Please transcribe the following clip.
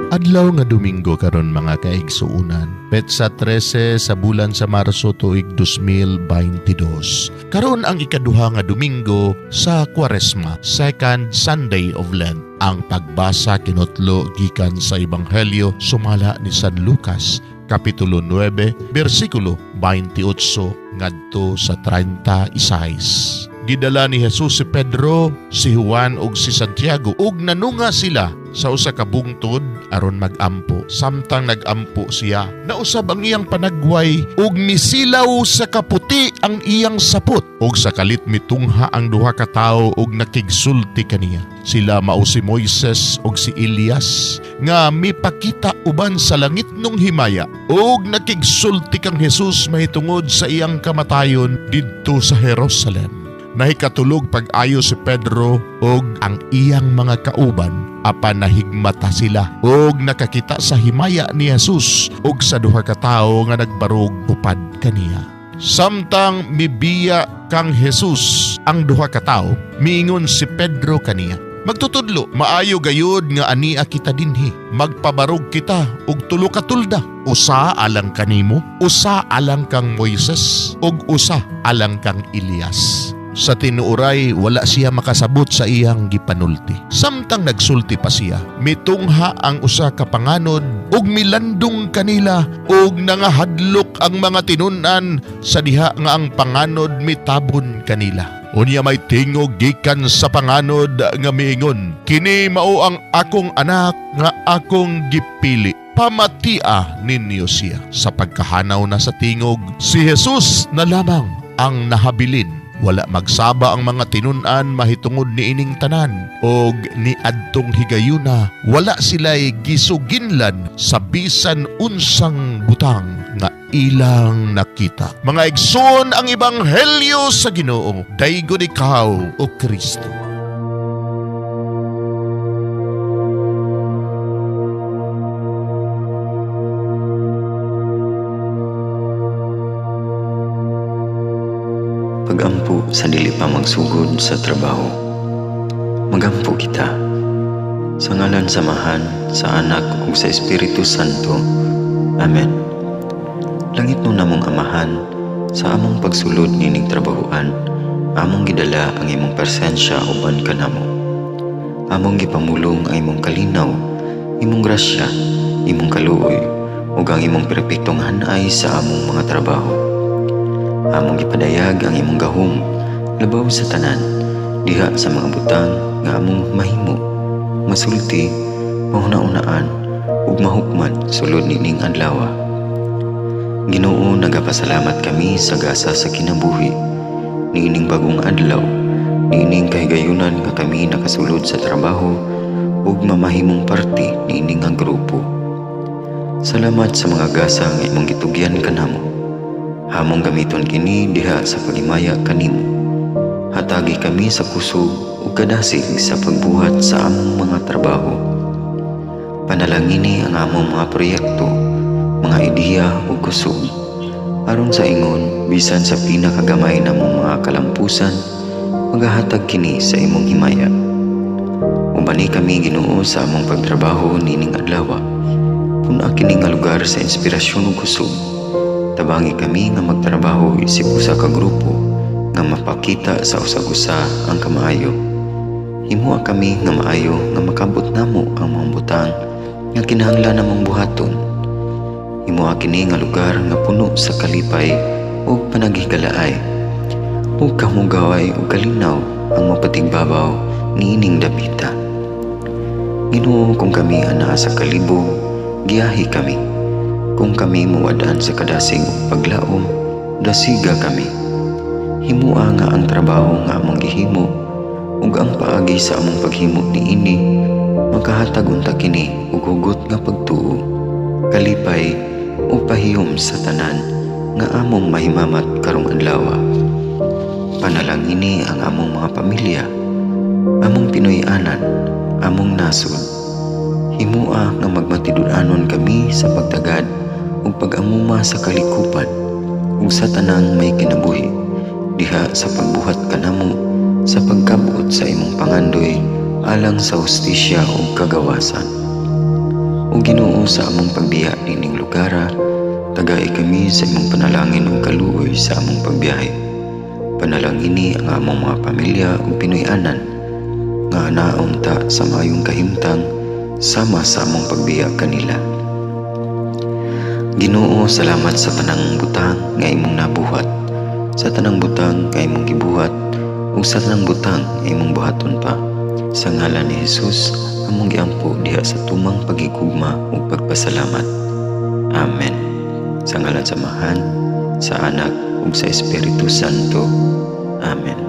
Adlaw nga Domingo karon mga kaigsuunan. Petsa 13 sa bulan sa Marso tuig 2022. Karon ang ikaduha nga Domingo sa Kwaresma, second Sunday of Lent. Ang pagbasa kinutlo gikan sa Ebanghelyo sumala ni San Lucas, Kapitulo 9, versikulo 28 ngadto sa 36. Gidala ni Jesus si Pedro, si Juan ug si Santiago ug nanunga sila sa usa ka bungtod aron magampo. Samtang nagampo siya, nausab ang iyang panagway ug misilaw sa kaputi ang iyang sapot ug sa kalit mitungha ang duha ka tawo ug nakigsulti kaniya. Sila mao si Moises ug si Elias nga mipakita uban sa langit nung himaya ug nakigsulti kang Jesus mahitungod sa iyang kamatayon didto sa Jerusalem. Nahikatulog pag-ayo si Pedro ug ang iyang mga kauban apan nahigmata sila ug nakakita sa himaya ni Jesus ug sa duha ka tawo nga nagbarog upad kaniya. Samtang mibiya kang Jesus ang duha ka tawo, miingon si Pedro kaniya, "Magtutudlo, maayo gayud nga ania kita dinhi. Magpabarog kita og tulo ka tulda. Usa alang kanimo, usa alang kang Moises, ug usa alang kang Elias." Sa tinuoray, wala siya makasabot sa iyang gipanulti. Samtang nagsulti pa siya, mitungha ang usa ka panganod ug milandong kanila ug nangahadlok ang mga tinunan sa diha nga ang panganod mitabon kanila. Unya may tingog gikan sa panganod nga miingon, "Kini mao ang akong anak nga akong gipili. Pamatia ninyo siya." Sa pagkahanaw na sa tingog, si Jesus na lamang ang nahabilin. Wala magsaba ang mga tinunan mahitungod ni ining tanan og ni adtong higayuna wala sila'y gisuginlan sa bisan unsang butang nga ilang nakita. Mga igsoon ang Ebanghelyo sa Ginoo. Daygon ikaw o Kristo. Pagampo sa dili pa magsugod sa trabaho. Magampo kita. Sa ngalan samahan, sa Anak ug sa Espiritu Santo. Amen. Langit no namong Amahan, sa among pagsulod nining trabahoan, among gidala ang imong presensya uban kanamo. Among gipamulong ang imong kalinaw, imong grasya, imong kaluoy, ug ang imong perpektong hanay sa among mga trabaho. Among gipadayag ang imong gahom labaw sa tanan diha sa mga butang nga among mahimo, masulti, mahuna-unaan ug mahukman sulod nining adlaw. Ginoo, nagapasalamat kami sa gasa sa kinabuhi niining bagong adlaw, niining kahigayunan nga kami nakasulod sa trabaho ug mamahimong parte niining nga grupo. Salamat sa mga gasa nga imong gitugyan kanamo. Hamong gamiton kini diha sa pagimaya kanimo. Hatagi kami sa kusog ug kadasig sa pagbuhat sa among mga trabaho. Panalangini ang among mga proyekto, mga ideya ug kusog. Aron sa ingon, bisan sa pinakagamay namong mga kalampusan, magahatag kini sa imong himaya. Ubani kami Ginoo sa among pagtrabaho nining adlaw. Puna kini nga lugar sa inspirasyon ug kusog. Tabangi kami nga magtrabaho isip usa ka grupo nga mapakita sa usag-usa ang kamaayo. Himua kami nga maayo nga makabot namo ang mga butang nga kinahanglan namong buhaton. Himua kini nga lugar nga puno sa kalipay ug panagihigalaay. Ug kamugaway ug kalinaw ang mapatigbabaw niining dapita. Ginoo, kung kami anaa sa kalibog, giyahi kami. Kung kami muwadaan sa kadasig ug paglaom, dasiga kami. Himua nga ang trabaho nga among gihimo ug ang paagi sa among paghimo niini makahatag unta kini og hugot nga pagtuo, kalipay ug pahiyom sa tanan nga among mahimamat karong adlaw. Panalangini ang among mga pamilya, among Pinoy-anan, among nasod. Himua nga magmatidud-anon kami sa pagtagad ug pag-amuma sa kalikupan ug sa tanang may kinabuhi diha sa pagbuhat kanamo sa pagkabot sa imong pangandoy alang sa hustisya ug kagawasan. O Ginoo, sa among pagbiya nining lugara, tagay kami sa imong panalangin ug kaluoy sa among pagbiyahe. Panalangini ang among mga pamilya ug Pinoy-anan nga anaon ta sa maayong kahimtang sama sa among pagbiya kanila. Ginoo, salamat sa tanang butang nga imong nabuhat, sa tanang butang nga imong gibuhat, ug sa tanang butang nga imong buhaton pa. Sa ngalan ni Jesus, among giampo diha sa tumang pagigugma ug pagpasalamat. Amen. Sa ngalan sa Amahan, sa Anak ug sa Espiritu Santo. Amen.